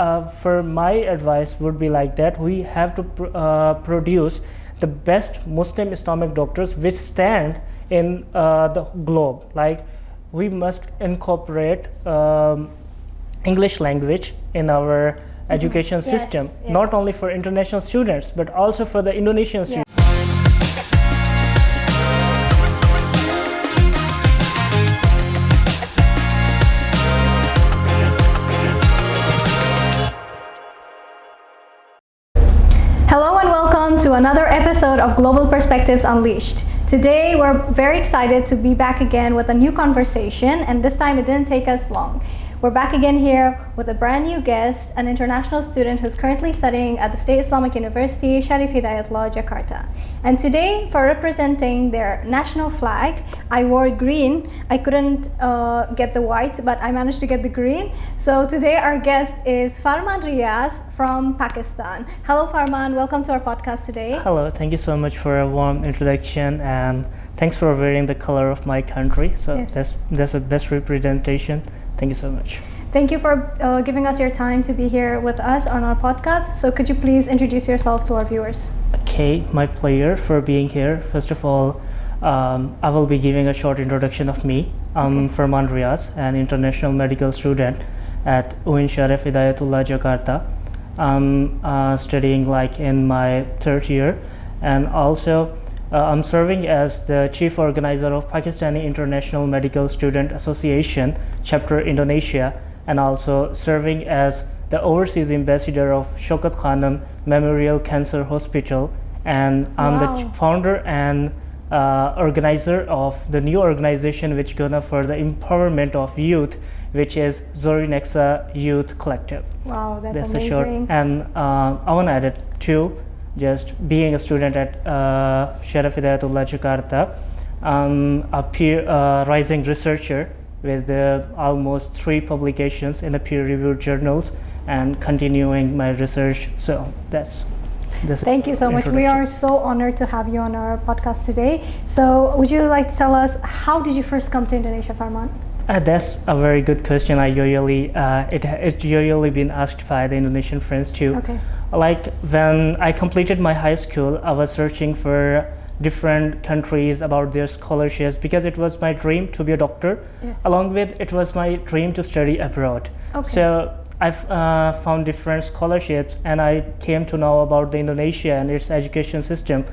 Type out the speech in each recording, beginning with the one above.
for my advice would be like that we have to produce the best Muslim Islamic doctors which stand in the globe. Like we must incorporate English language in our education system, not only for international students but also for the Indonesian students. Hello and welcome to another episode of Global Perspectives Unleashed. Today we're very excited to be back again with a new conversation, and this time it didn't take us long. We're back again here with a brand new guest, an international student who's currently studying at the State Islamic University, Syarif Hidayatullah Jakarta. And today, for representing their national flag, I wore green. I couldn't get the white, but I managed to get the green. So today our guest is Farman Riaz from Pakistan. Hello Farman, welcome to our podcast today. Hello, thank you so much for a warm introduction, and thanks for wearing the color of my country. So that's the best representation. Thank you so much. Thank you for giving us your time to be here with us on our podcast. So could you please introduce yourself to our viewers? Okay, my pleasure for being here. First of all, I will be giving a short introduction of me. I'm Farman Riaz, an international medical student at UIN Syarif Hidayatullah Jakarta. I'm studying like in my third year, and also I'm serving as the chief organizer of Pakistani International Medical Student Association, chapter Indonesia, and also serving as the overseas ambassador of Shaukat Khanum Memorial Cancer Hospital. And I'm the founder and organizer of the new organization which gonna for the empowerment of youth, which is Zori Nexa Youth Collective. Wow, that's amazing. A short. And I want to add it too. Just being a student at Syarif Hidayatullah Jakarta, a peer rising researcher with almost 3 publications in the peer-reviewed journals, and continuing my research. So that's Thank you so much. We are so honored to have you on our podcast today. So would you like to tell us, how did you first come to Indonesia, Farman? That's a very good question. I usually it usually been asked by the Indonesian friends too. Okay. Like when I completed my high school, I was searching for different countries about their scholarships because it was my dream to be a doctor. Yes. Along with it was my dream to study abroad. Okay. So I've found different scholarships, and I came to know about the Indonesia and its education system.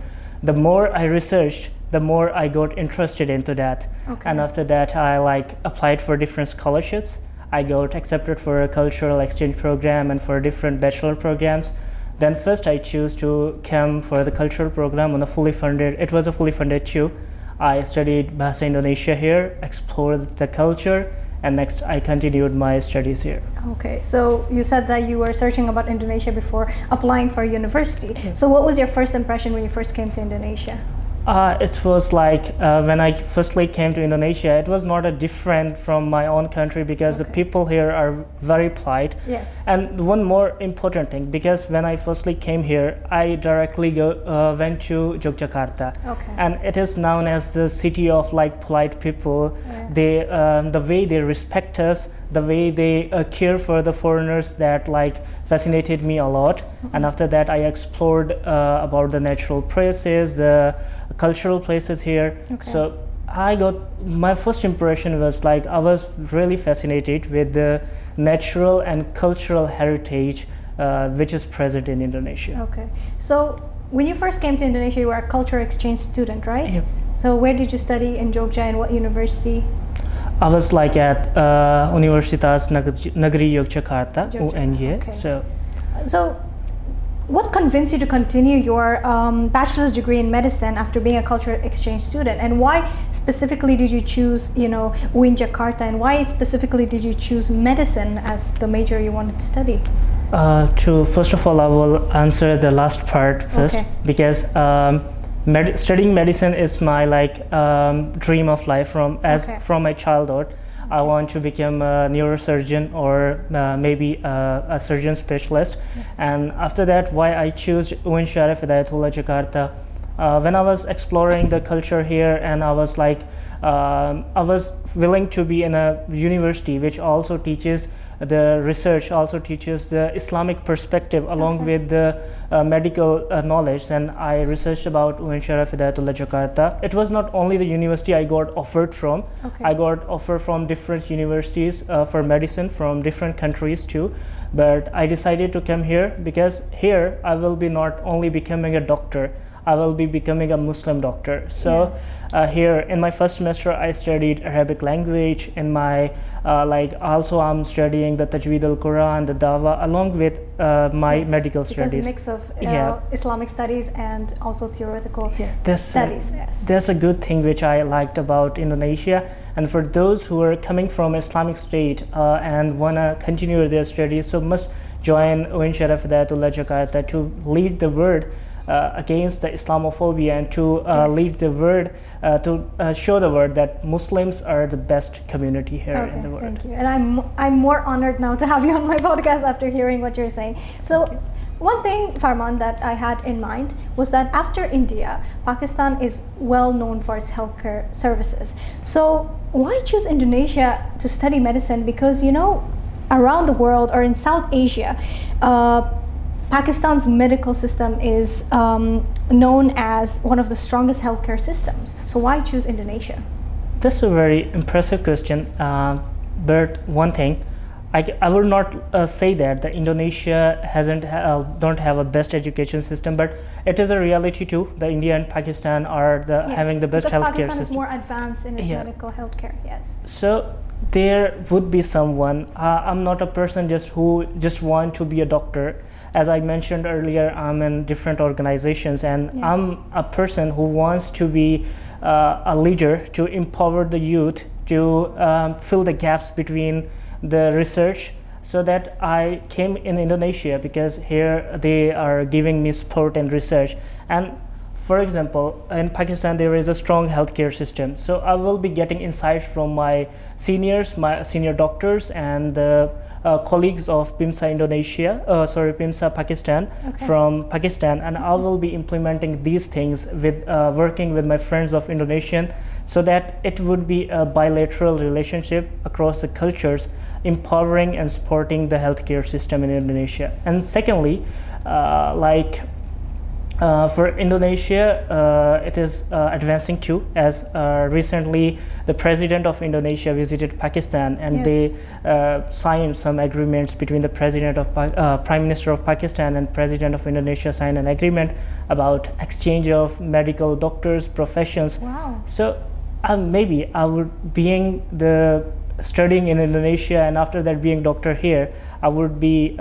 The more I researched, the more I got interested into that. Okay. And after that, I applied for different scholarships. I got accepted for a cultural exchange program and for different bachelor programs. Then first I chose to come for the cultural program on a fully funded. It was a fully funded too. I studied Bahasa Indonesia here, explored the culture, and next I continued my studies here. Okay, so you said that you were searching about Indonesia before applying for university. So what was your first impression when you first came to Indonesia? It was like when I firstly came to Indonesia, it was not a different from my own country because the people here are very polite. Yes. And one more important thing, because when I firstly came here, I directly went to Yogyakarta. Okay. And it is known as the city of polite people. Yes. They, the way they respect us, the way they care for the foreigners, that fascinated me a lot. And after that, I explored about the natural places, the cultural places here. Okay. So my first impression was I was really fascinated with the natural and cultural heritage which is present in Indonesia. Okay. So when you first came to Indonesia, you were a cultural exchange student, right? Yep. So where did you study in Jogja, and what university? I was at Universitas Negeri Yogyakarta, UIN. Okay. So what convinced you to continue your bachelor's degree in medicine after being a cultural exchange student, and why specifically did you choose UIN Jakarta, and why specifically did you choose medicine as the major you wanted to study? First of all, I will answer the last part first, because studying medicine is my dream of life from my childhood. I want to become a neurosurgeon or maybe a surgeon specialist. Yes. And after that, why I choose UIN Syarif Hidayatullah Jakarta. When I was exploring the culture here, and I was willing to be in a university which also teaches the research also teaches the Islamic perspective along with the medical knowledge. And I researched about UIN Syarif Hidayatullah Jakarta. It was not only the university I got offered from. I got offer from different universities for medicine from different countries too. But I decided to come here because here I will be not only becoming a doctor, I will be becoming a Muslim doctor. So here in my first semester I studied Arabic language. In my also I'm studying the Tajweed al-Quran, the Dawa, along with my medical studies. Because a mix of Islamic studies and also theoretical studies. That's a good thing which I liked about Indonesia. And for those who are coming from Islamic State and wanna continue their studies, so must join UIN Syarif Hidayatullah Jakarta to lead the world against the Islamophobia and to lead the world, to show the world that Muslims are the best community here in the world. Thank you. And I'm more honored now to have you on my podcast after hearing what you're saying. So one thing, Farman, that I had in mind was that after India, Pakistan is well known for its healthcare services. So why choose Indonesia to study medicine? Because, you know, around the world or in South Asia, Pakistan's medical system is known as one of the strongest healthcare systems. So why choose Indonesia? That's a very impressive question. But one thing, I would not say that the Indonesia don't have a best education system, but it is a reality too. The India and Pakistan are having the best healthcare Pakistan system. is more advanced in its medical healthcare. Yes. So there would be someone. I'm not a person who just want to be a doctor. As I mentioned earlier, I'm in different organizations, and I'm a person who wants to be a leader to empower the youth to fill the gaps between the research. So that I came in Indonesia because here they are giving me support and research. And for example, in Pakistan there is a strong healthcare system. So I will be getting insights from my seniors, my senior doctors, and the colleagues of PIMSA Pakistan from Pakistan, and I will be implementing these things with working with my friends of Indonesian, so that it would be a bilateral relationship across the cultures, empowering and supporting the healthcare system in Indonesia. And secondly, for Indonesia, it is advancing too, as recently the president of Indonesia visited Pakistan, and they signed some agreements between the president of Prime Minister of Pakistan and President of Indonesia signed an agreement about exchange of medical doctors, professions. Wow. So maybe I would, studying in Indonesia and after that being doctor here, I would be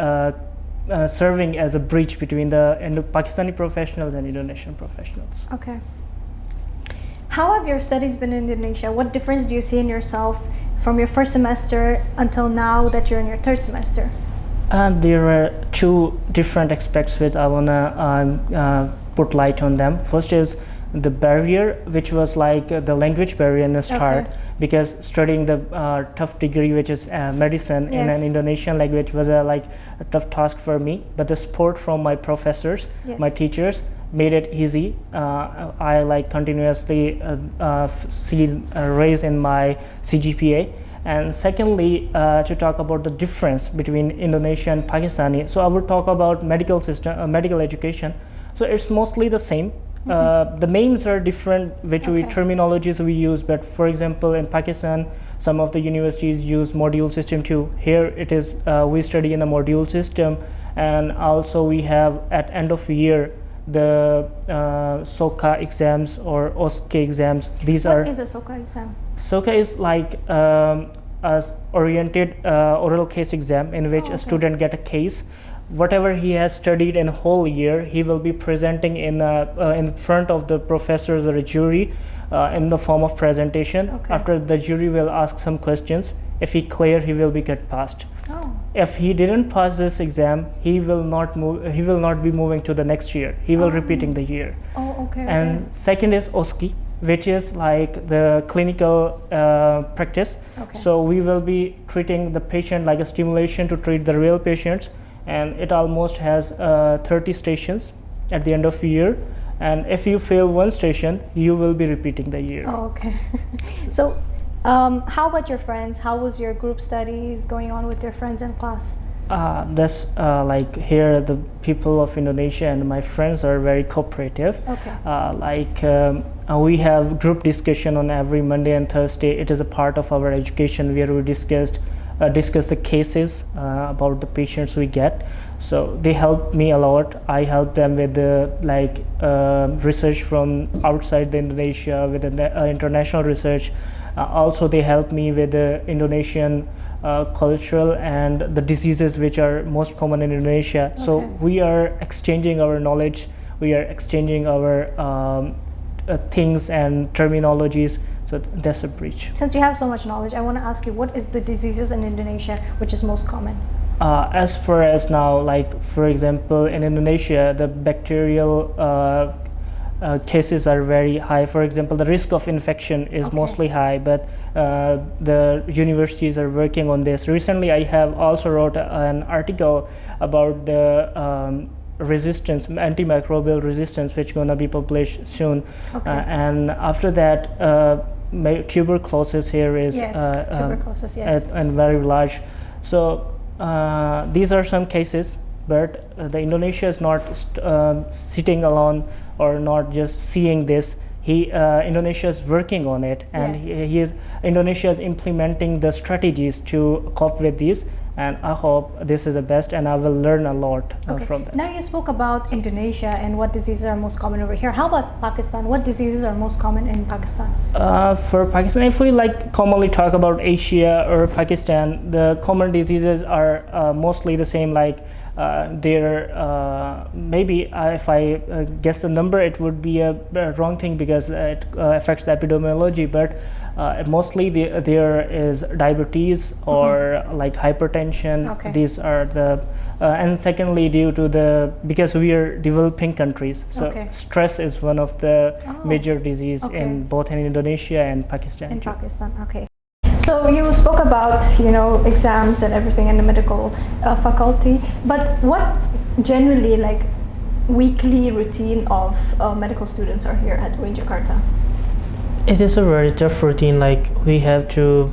serving as a bridge between the Pakistani professionals and Indonesian professionals. Okay. How have your studies been in Indonesia? What difference do you see in yourself from your first semester until now that you're in your third semester? There are two different aspects which I wanna put light on them. First is the barrier, which was like the language barrier in the start, because studying the tough degree, which is medicine in an Indonesian language, was a tough task for me. But the support from my professors, my teachers, made it easy. I continuously see a raise in my CGPA. And secondly, to talk about the difference between Indonesia and Pakistani, so I would talk about medical system, medical education. So it's mostly the same. The names are different, terminologies we use, but for example in Pakistan some of the universities use module system too. Here it is we study in a module system, and also we have at end of year the SOCA exams or OSCE exams. What is a SOCA exam? SOCA is a oriented oral case exam in which a student get a case. Whatever he has studied in a whole year, he will be presenting in front of the professors or a jury in the form of presentation. After the jury will ask some questions. If he clear, he will be get passed. If he didn't pass this exam, he will not move. He will not be moving to the next year. He will repeating the year. And second is OSCE, which is like the clinical practice. So we will be treating the patient like a stimulation to treat the real patients. And it almost has 30 stations at the end of the year, and if you fail one station, you will be repeating the year. So How about your friends? How was your group studies going on with your friends in class? That's like here the people of Indonesia and my friends are very cooperative. Okay. We have group discussion on every Monday and Thursday. It is a part of our education where we discuss the cases about the patients we get. So they help me a lot. I help them with the research from outside the Indonesia, with the international research. Also they help me with the Indonesian cultural and the diseases which are most common in Indonesia. Okay. So we are exchanging our knowledge, we are exchanging our things and terminologies. So that's a bridge. Since you have so much knowledge, I want to ask you, what is the diseases in Indonesia which is most common? As far as now, like for example, in Indonesia, the bacterial cases are very high. For example, the risk of infection is mostly high, but the universities are working on this. Recently, I have also wrote an article about the resistance, antimicrobial resistance, which gonna be published soon. And after that, tuberculosis here is tuberculosis, yes. and very large. So these are some cases, but the Indonesia is not sitting alone or not just seeing this. Indonesia is working on it, and Indonesia is implementing the strategies to cope with these. And I hope this is the best, and I will learn a lot from that. Now you spoke about Indonesia and what diseases are most common over here. How about Pakistan? What diseases are most common in Pakistan? For Pakistan, if we commonly talk about Asia or Pakistan, the common diseases are mostly the same. Maybe if I guess the number, it would be a wrong thing because it affects the epidemiology, but mostly there is diabetes or hypertension. These are the and secondly, because we are developing countries, so stress is one of the major disease in both in Indonesia and Pakistan. In Pakistan, okay. So you spoke about exams and everything in the medical faculty, but what generally weekly routine of medical students are here at UIN Jakarta? It is a very tough routine. We have to,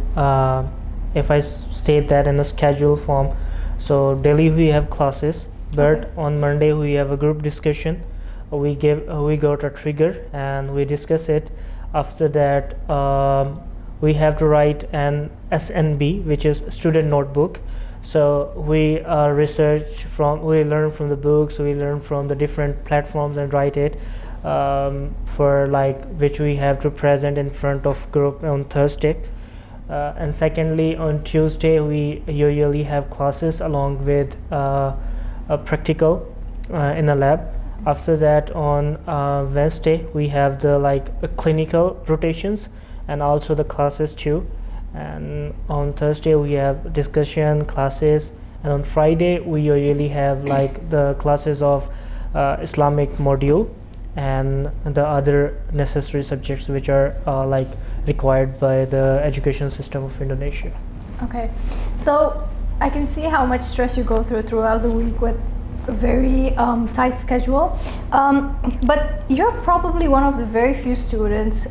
if I state that in a schedule form, so daily we have classes, but on Monday we have a group discussion. We got a trigger and we discuss it. After that, we have to write an SNB, which is student notebook. So we we learn from the books, we learn from the different platforms and write it for which we have to present in front of group on Thursday. And secondly, on Tuesday we usually have classes along with a practical in a lab. After that, on Wednesday we have the clinical rotations and also the classes too. And on Thursday we have discussion classes, and on Friday we usually have the classes of Islamic module and the other necessary subjects which are required by the education system of Indonesia. Okay, so I can see how much stress you go throughout the week with a very tight schedule, but you're probably one of the very few students,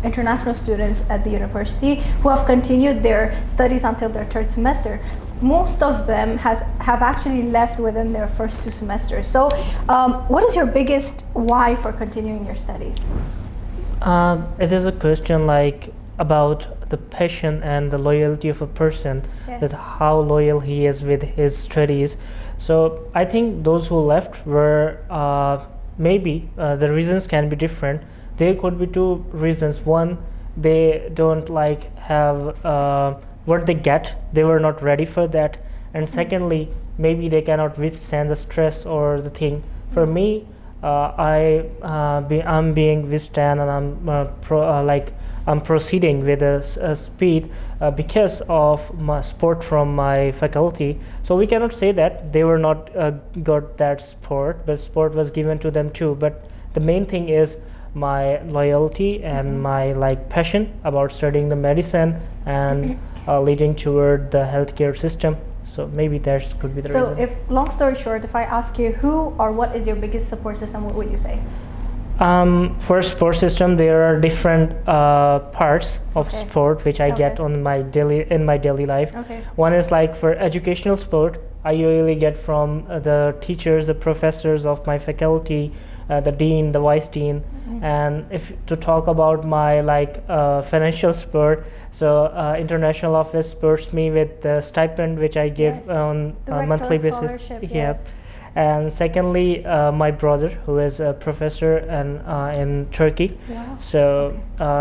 international students at the university, who have continued their studies until their third semester. Most of them have actually left within their first 2 semesters. So what is your biggest why for continuing your studies? It is a question about the passion and the loyalty of a person, that how loyal he is with his studies. So I think those who left were maybe the reasons can be different. There could be 2 reasons. One, they don't have what they get, they were not ready for that. And secondly, maybe they cannot withstand the stress or the thing. For me, I'm being withstand, and I'm proceeding with a speed because of my support from my faculty. So we cannot say that they were not got that support, but support was given to them too. But the main thing is my loyalty and my passion about studying the medicine and leading toward the healthcare system. So maybe that could be the reason. So long story short, if I ask you who or what is your biggest support system, what would you say? For sports system, there are different parts of Okay. sport which I get Okay. on my daily life. Okay. One is like for educational sport, I usually get from the teachers, the professors of my faculty, the dean, the vice dean. And if to talk about my financial sport, so international office supports me with the stipend which I give Yes. on The a rector monthly basis. scholarship, Yep. yes. And secondly, my brother, who is a professor in Turkey, Wow. so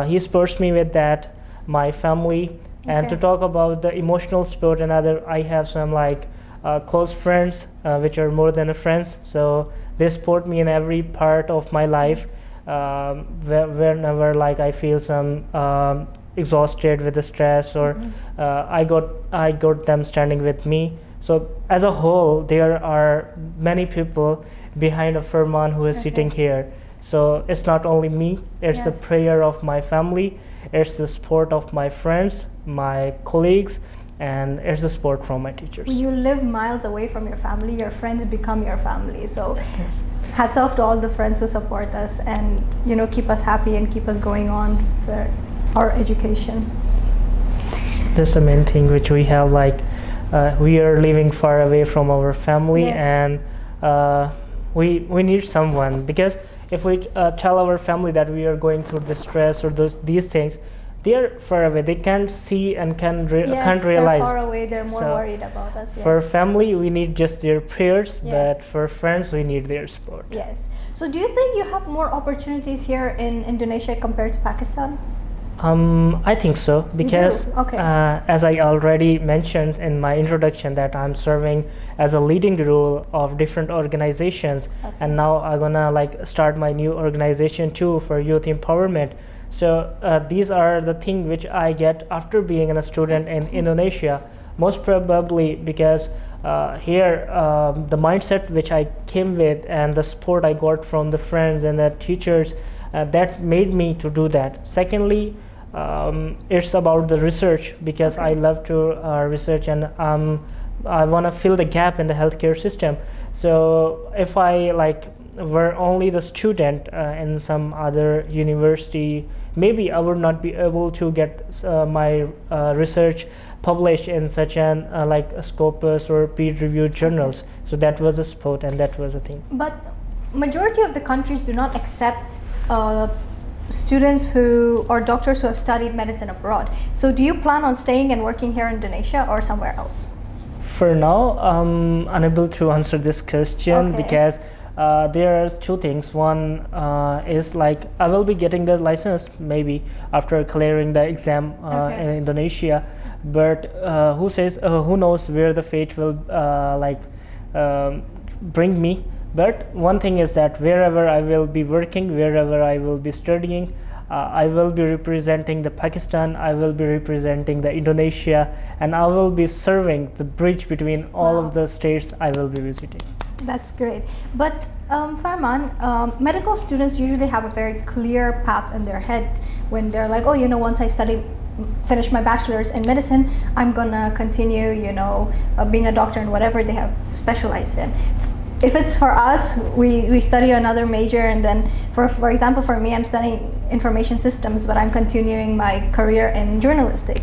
he supports me with that. My family, and Okay. to talk about the emotional support and other, I have some close friends, which are more than a friends. So they support me in every part of my life. Whenever I feel some exhausted with the stress, or I got them standing with me. So as a whole, there are many people behind a Farman who is sitting here. So it's not only me, it's the Yes. prayer of my family, it's the support of my friends, my colleagues, and it's the support from my teachers. When you live miles away from your family, your friends become your family. So hats off to all the friends who support us and keep us happy and keep us going on for our education. That's the main thing which we have, we are living far away from our family. Yes. And we need someone, because if we tell our family that we are going through the stress or these things, they are far away, they can't see and can't realize. They're far away, they're more So, worried about us. Yes. For family we need just their prayers, but Yes. for friends we need their support. Yes. So do you think you have more opportunities here in Indonesia compared to Pakistan? I think so, because Okay. as I already mentioned in my introduction, that I'm serving as a leading role of different organizations. Okay. And now I'm gonna start my new organization too for youth empowerment. So these are the things which I get after being a student in Indonesia, most probably because here the mindset which I came with and the support I got from the friends and the teachers, that made me to do that. Secondly, it's about the research, because I love to research, and I want to fill the gap in the healthcare system. So if I were only the student in some other university, maybe I would not be able to get my research published in such an a Scopus or peer-reviewed journals. So that was a spot, and that was a thing. But majority of the countries do not accept students or doctors who have studied medicine abroad. So do you plan on staying and working here in Indonesia or somewhere else? For now, I'm unable to answer this question, Okay. because there are two things. One is I will be getting the license maybe after clearing the exam in Indonesia, but who knows where the fate will bring me. But one thing is that wherever I will be working, wherever I will be studying, I will be representing the Pakistan, I will be representing the Indonesia, and I will be serving the bridge between all of the states I will be visiting. That's great. But Farman, medical students usually have a very clear path in their head when they're like, once I finish my bachelor's in medicine, I'm gonna continue, being a doctor in whatever they have specialized in. If it's for us, we study another major, and then for example, for me, I'm studying information systems, but I'm continuing my career in journalistic.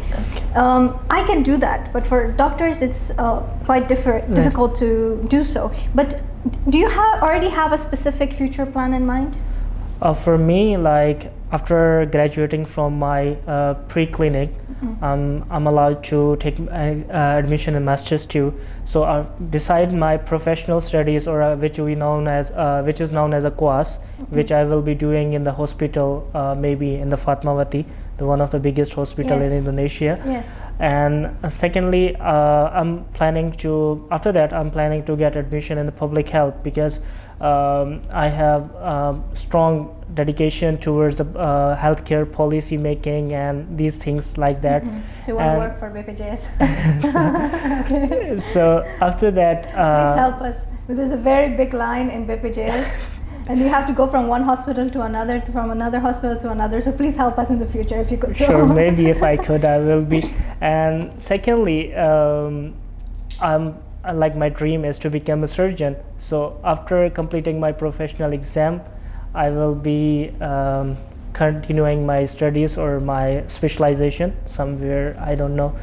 I can do that, but for doctors, it's quite difficult to do so. But do you already have a specific future plan in mind? For me, after graduating from my pre-clinic, I'm allowed to take admission in master's too. So beside my professional studies, or which is known as a course, which I will be doing in the hospital, maybe in the Fatmawati, the one of the biggest hospital in Indonesia. Yes. And secondly, after that I'm planning to get admission in the public health, because I have strong dedication towards the healthcare policy making and these things like that. So you want to work for BPJS? So after that, please help us. There's a very big line in BPJS, and you have to go from one hospital to another, from another hospital to another. So please help us in the future if you could. Sure, maybe if I could, I will be. And secondly, my dream is to become a surgeon. So after completing my professional exam, I will be continuing my studies or my specialization somewhere, I don't know,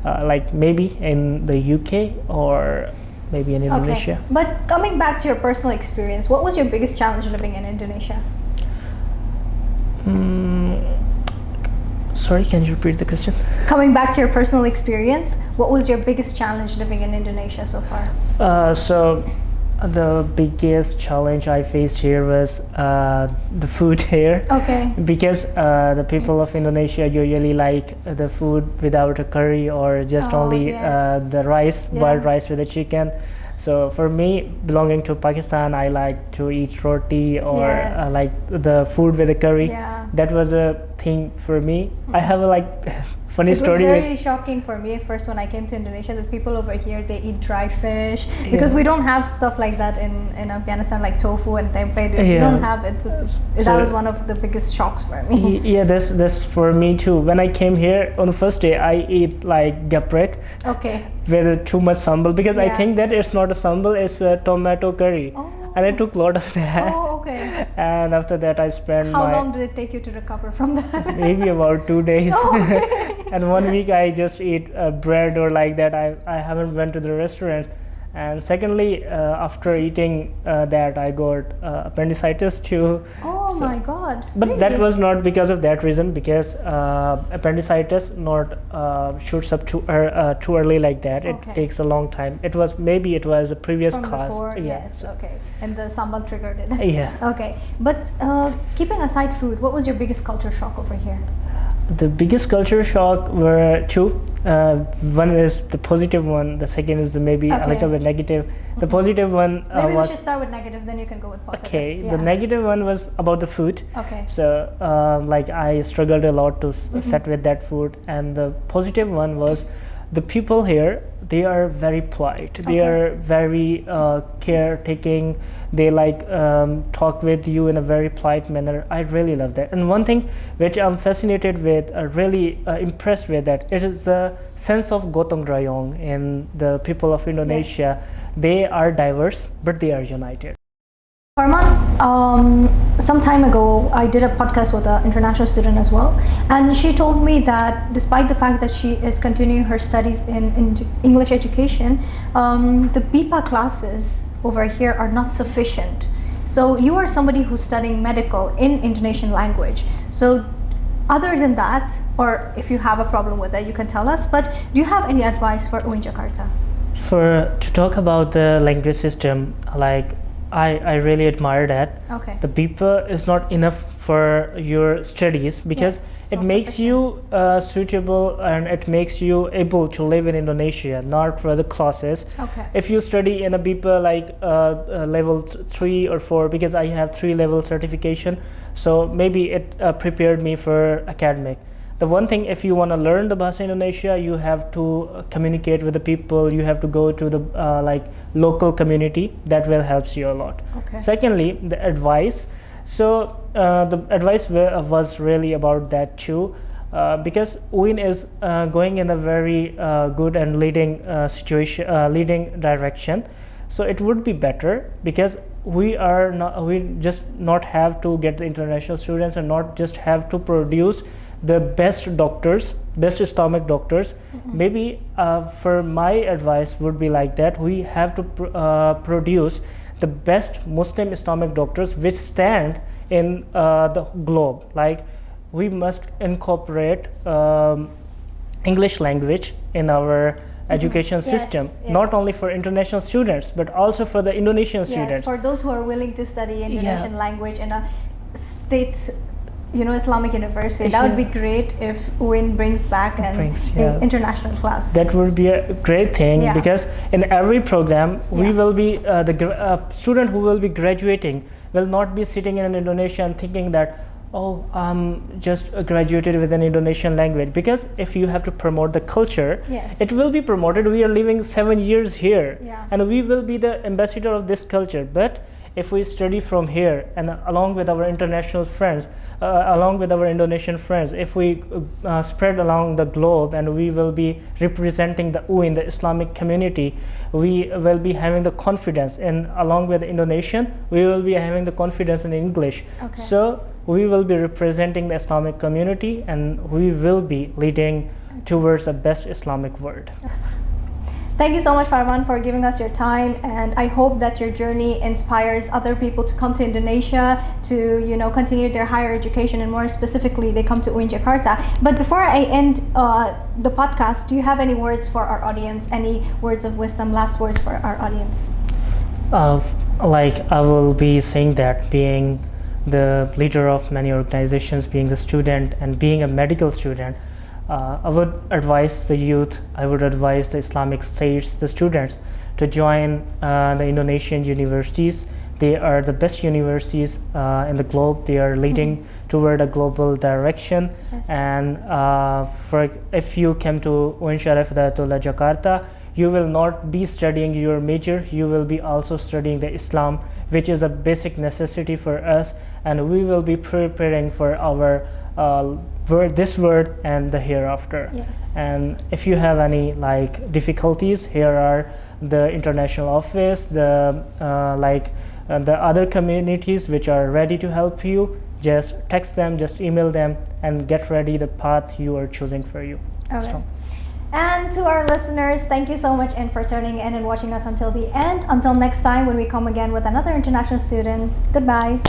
like maybe in the UK or maybe in Indonesia. Okay. But coming back to your personal experience, what was your biggest challenge living in Indonesia? Sorry, can you repeat the question? Coming back to your personal experience, what was your biggest challenge living in Indonesia so far? So the biggest challenge I faced here was the food here. Okay. Because the people of Indonesia usually like the food without a curry or just only the rice, boiled rice with a chicken. So for me, belonging to Pakistan, I like to eat roti or like the food with a curry. Yeah. That was a thing for me. I have a funny story. It was very shocking for me first when I came to Indonesia that people over here, they eat dry fish because we don't have stuff like that in Afghanistan, like tofu and tempeh. We don't have it. So that was one of the biggest shocks for me. Yeah, that's for me too. When I came here on the first day, I ate like gaprek. Okay. With too much sambal because I think that it's not a sambal, it's a tomato curry. Oh. And I took a lot of that. Oh, okay. And after that, I spent How long did it take you to recover from that? maybe about 2 days. Oh, okay. And 1 week I just eat bread or like that. I haven't went to the restaurant. And secondly, after eating that, I got appendicitis too. Oh my God! But really? that was not because of that reason, because appendicitis not shoots up too early like that. It takes a long time. It was a previous From cause. Before, yes. Okay. And the sambal triggered it. Yeah. Okay. But keeping aside food, what was your biggest culture shock over here? The biggest culture shock were two. One is the positive one. The second is maybe a little bit negative. The positive one maybe was. We should start with negative, then you can go with positive. Okay. The negative one was about the food. Okay. So like I struggled a lot to set with that food, and the positive one was the people here. They are very polite. They are very caretaking. They talk with you in a very polite manner. I really love that. And one thing which I'm fascinated with, really impressed with, that it is the sense of gotong royong in the people of Indonesia. Yes. They are diverse, but they are united. Farman, some time ago, I did a podcast with an international student as well, and she told me that despite the fact that she is continuing her studies in English education, the BIPA classes over here are not sufficient. So you are somebody who's studying medical in Indonesian language. So other than that, or if you have a problem with that, you can tell us, but do you have any advice for UIN Jakarta? To talk about the language system, I really admire that. Okay. The BIPA is not enough for your studies because it makes you suitable and it makes you able to live in Indonesia, not for the classes. Okay. If you study in a BIPA level 3 or 4, because I have 3-level certification, so maybe it prepared me for academic. The one thing, if you want to learn the Bahasa Indonesia, you have to communicate with the people. You have to go to the local community. That will help you a lot. Okay. Secondly, the advice. So the advice was really about that too, because UIN is going in a very good and leading leading direction. So it would be better because we just not have to get the international students and not just have to produce the best doctors, best stomach doctors. Maybe for my advice would be like that. We have to produce the best Muslim stomach doctors which stand in the globe. Like we must incorporate English language in our education system, not only for international students but also for the Indonesian students. Yes, for those who are willing to study Indonesian language in a state Islamic university. That would be great if UIN brings back an international class. That would be a great thing because in every program we will be the student who will be graduating will not be sitting in Indonesia and thinking that, oh, I'm just graduated with an Indonesian language. Because if you have to promote the culture, it will be promoted. We are living 7 years here and we will be the ambassador of this culture. But if we study from here and along with our international friends, along with our Indonesian friends, if we spread along the globe and we will be representing the UIN, the Islamic community, we will be having the confidence, and along with Indonesian, we will be having the confidence in English. Okay. So we will be representing the Islamic community, and we will be leading towards the best Islamic world. Thank you so much, Farman, for giving us your time, and I hope that your journey inspires other people to come to Indonesia to, you know, continue their higher education, and more specifically, they come to UIN Jakarta. But before I end the podcast, do you have any words for our audience? Any words of wisdom, last words for our audience? Like I will be saying that being the leader of many organizations, being the student, and being a medical student, I would advise the youth, I would advise the Islamic states, the students, to join the Indonesian universities. They are the best universities in the globe. They are leading toward a global direction. Yes. And if you come to UIN Syarif Hidayatullah Jakarta, you will not be studying your major, you will be also studying the Islam, which is a basic necessity for us, and we will be preparing for our this world and the hereafter. Yes. And if you have any like difficulties, here are the international office, the the other communities which are ready to help you. Just text them, just email them, and get ready the path you are choosing for you. Okay. So, and to our listeners, thank you so much and for tuning in and watching us until the end. Until next time when we come again with another international student. Goodbye.